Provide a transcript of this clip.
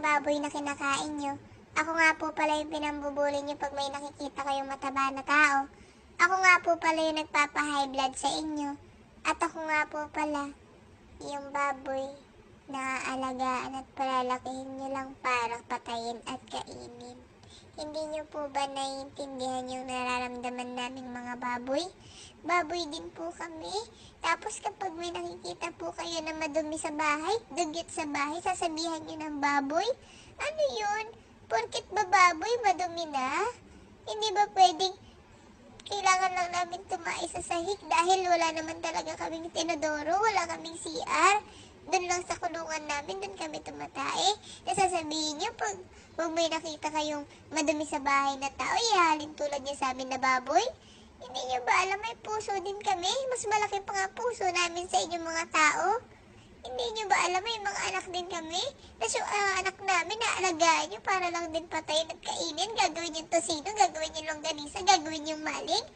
baboy na kinakain nyo. Ako nga po pala yung pinambubuli nyo pag may nakikita kayong mataba na tao. Ako nga po pala yung nagpapa-high blood sa inyo. At ako nga po pala yung baboy na aalagaan at palalakihin nyo lang para patayin at kainin. Hindi nyo po ba naiintindihan yung nararamdaman naming mga baboy? Baboy din po kami. Tapos kapag may nakikita po kayo na madumi sa bahay, dugyot sa bahay, sasabihan nyo ng baboy? Ano yun? Porket ba baboy, madumi na? Hindi ba pwedeng kailangan lang namin tumae sa sahig dahil wala naman talaga kaming tinodoro, wala kaming CR. Doon lang sa kulungan namin, doon kami tumatae. Nasasabihin nyo, pag may nakita kayong madumi sa bahay na tao, ihalin tulad niya sa amin na baboy. Hindi nyo ba alam, may puso din kami? Mas malaki pa nga puso namin sa inyong mga tao. Hindi nyo ba alam, may mga anak din kami? Tapos yung anak namin, naalagaan nyo para lang din patayin at kainin. Gagawin yung tosino, gagawin yung longganisa, gagawin yung maling.